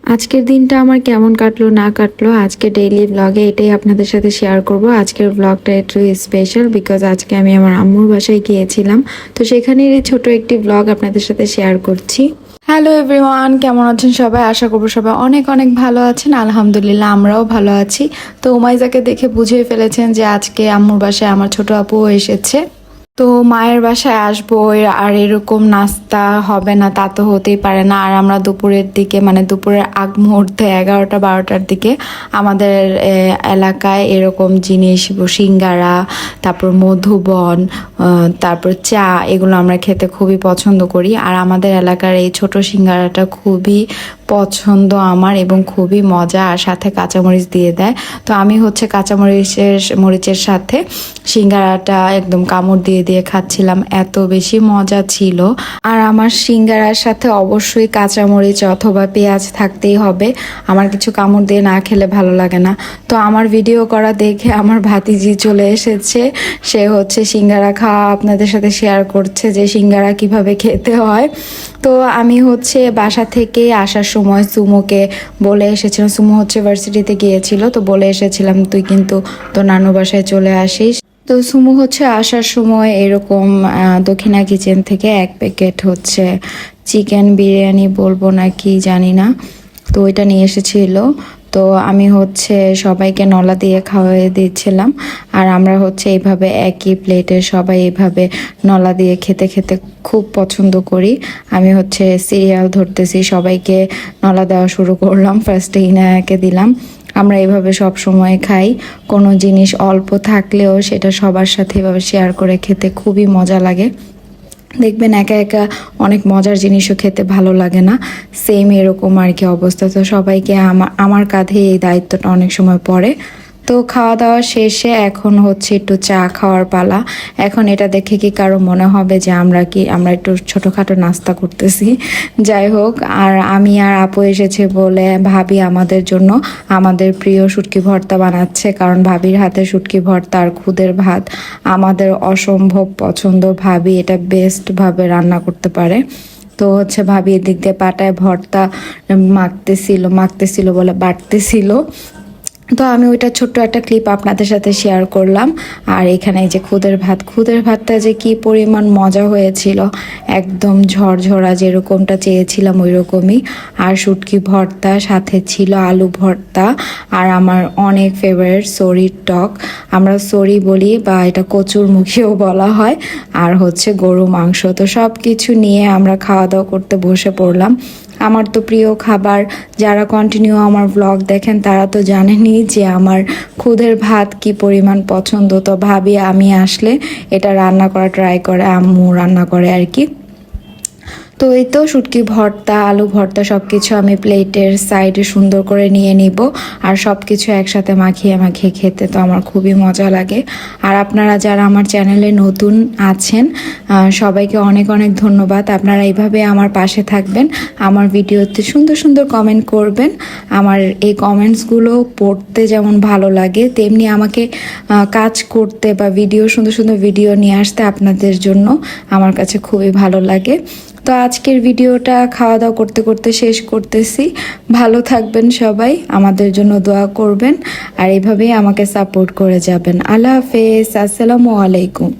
আজকের দিনটা আমার কেমন কাটলো না কাটলো আজকে ডেইলি ব্লগে এটাই আপনাদের সাথে শেয়ার করব। আজকের ব্লগটা একটু স্পেশাল বিকজ আজকে আমি আমার আম্মুর বাসায় গিয়েছিলাম, তো সেখানেরই ছোট একটি ব্লগ আপনাদের সাথে শেয়ার করছি। হ্যালো এভরিওয়ান, কেমন আছেন সবাই? আশা করবো সবাই অনেক অনেক ভালো আছেন। আলহামদুলিল্লাহ আমরাও ভালো আছি। তো উমাইজাকে দেখে বুঝিয়ে ফেলেছেন যে আজকে আম্মুর বাসায় আমার ছোট আপুও এসেছে। তো মায়ের বাসায় আসবো আর এরকম নাস্তা হবে না তা তো হতেই পারে না। আর আমরা দুপুরের দিকে মানে দুপুরের আগ মুহূর্তে 11টা-12টার দিকে আমাদের এলাকায় এরকম জিনিস সিঙ্গারা, তারপর মধুবন, তারপর চা, এগুলো আমরা খেতে খুবই পছন্দ করি। আর আমাদের এলাকার এই ছোট সিঙ্গারাটা খুবই পছন্দ আমার এবং খুবই মজা, আর সাথে কাঁচামরিচ দিয়ে দেয়। তো আমি হচ্ছে মরিচের সাথে সিঙ্গারাটা একদম কামড় দিয়ে দিয়ে খাচ্ছিলাম, এত বেশি মজা ছিল। আর আমার সিঙ্গারার সাথে অবশ্যই কাঁচামরিচ অথবা পেঁয়াজ থাকতেই হবে, আমার কিছু কামড় দিয়ে না খেলে ভালো লাগে না। তো আমার ভিডিও করা দেখে আমার ভাতিজি চলে এসেছে, সে হচ্ছে সিঙ্গারা খাওয়া আপনাদের সাথে শেয়ার করছে যে সিঙ্গারা কিভাবে খেতে হয়। তো আমি হচ্ছে বাসা থেকে আসার সময় সুমোকে বলে এসেছিলাম, সুমো হচ্ছে ভার্সিটিতে গিয়েছিল, তো বলে এসেছিলাম তুই কিন্তু তোর নানু বাসায় চলে আসিস। তো সুমু হচ্ছে আসার সময় এরকম দক্ষিণা কিচেন থেকে 1 প্যাকেট হচ্ছে চিকেন বিরিয়ানি বলবো না কি জানি না, তো ওইটা নিয়ে এসেছিল। তো আমি হচ্ছে সবাইকে নলা দিয়ে খাওয়াই দিচ্ছিলাম, আর আমরা হচ্ছে এইভাবে একই প্লেটে সবাই এইভাবে নলা দিয়ে খেতে খেতে খুব পছন্দ করি। আমি হচ্ছে সিরিয়াল ধরতেছি, সবাইকে নলা দেওয়া শুরু করলাম, ফার্স্টে ইনায়াকে দিলাম। আমরা এভাবে সব সময় খাই, কোনো জিনিস অল্প থাকলেও সেটা সবার সাথে এভাবে শেয়ার করে খেতে খুবই মজা লাগে। দেখবেন একা একা অনেক মজার জিনিসও খেতে ভালো লাগে না, সেম এরকম আর কি অবস্থা। তো সবাইকে আমার কাঁধে এই দায়িত্বটা অনেক সময় পড়ে। তো খাওয়া দাওয়া শেষে এখন হচ্ছে একটু চা খাওয়ার পালা। এখন এটা দেখে কি কারো মনে হবে যে আমরা একটু ছোটোখাটো নাস্তা করতেছি? যাই হোক, আর আমি আর আপু এসেছে বলে ভাবি আমাদের জন্য আমাদের প্রিয় শুটকি ভর্তা বানাচ্ছে, কারণ ভাবির হাতে শুটকি ভর্তা আর খুদের ভাত আমাদের অসম্ভব পছন্দ। ভাবি এটা বেস্টভাবে রান্না করতে পারে। তো হচ্ছে ভাবি এদিক দিয়ে পাটায় ভর্তা মাখতেছিল বলে বাটতেছিল। তো আমি ওইটা ছোট্ট একটা ক্লিপ আপনাদের সাথে শেয়ার করলাম। আর এখানে যে খুদের ভাতটা যে কি পরিমাণ মজা হয়েছিল, একদম ঝরঝরা যেরকমটা চেয়েছিলাম ওই রকমই। আর শুটকি ভর্তা, সাথে ছিল আলু ভর্তা, আর আমার অনেক ফেভারিট সরির টক, আমরা সরি বলি বা এটা কচুর মুখিও বলা হয়, আর হচ্ছে গরু মাংস। তো সব কিছু নিয়ে আমরা খাওয়া দাওয়া করতে বসে পড়লাম। আমার তো প্রিয় খাবার, যারা কন্টিনিউ আমার ব্লগ দেখেন তারা তো জানেনই যে আমার খুদের ভাত কি পরিমাণ পছন্দ। তো ভাবি আমি আসলে এটা রান্না করা ট্রাই করে, আম্মু রান্না করে আর কি। তো এই তো শুটকি ভর্তা, আলু ভর্তা সব কিছু আমি প্লেটের সাইডে সুন্দর করে নিয়ে নিব, আর সব কিছু একসাথে মাখিয়ে মাখিয়ে খেতে তো আমার খুবই মজা লাগে। আর আপনারা যারা আমার চ্যানেলে নতুন আছেন সবাইকে অনেক অনেক ধন্যবাদ। আপনারা এইভাবে আমার পাশে থাকবেন, আমার ভিডিওতে সুন্দর সুন্দর কমেন্ট করবেন। আমার এই কমেন্টসগুলো পড়তে যেমন ভালো লাগে, তেমনি আমাকে কাজ করতে বা সুন্দর সুন্দর ভিডিও নিয়ে আসতে আপনাদের জন্য আমার কাছে খুবই ভালো লাগে। তো আজকের ভিডিওটা খাওয়া দাওয়া করতে করতে শেষ করতেছি। ভালো থাকবেন সবাই, আমাদের জন্য দোয়া করবেন, আর এভাবেই আমাকে সাপোর্ট করে যাবেন। আল্লাহ হাফেজ, আসসালামু আলাইকুম।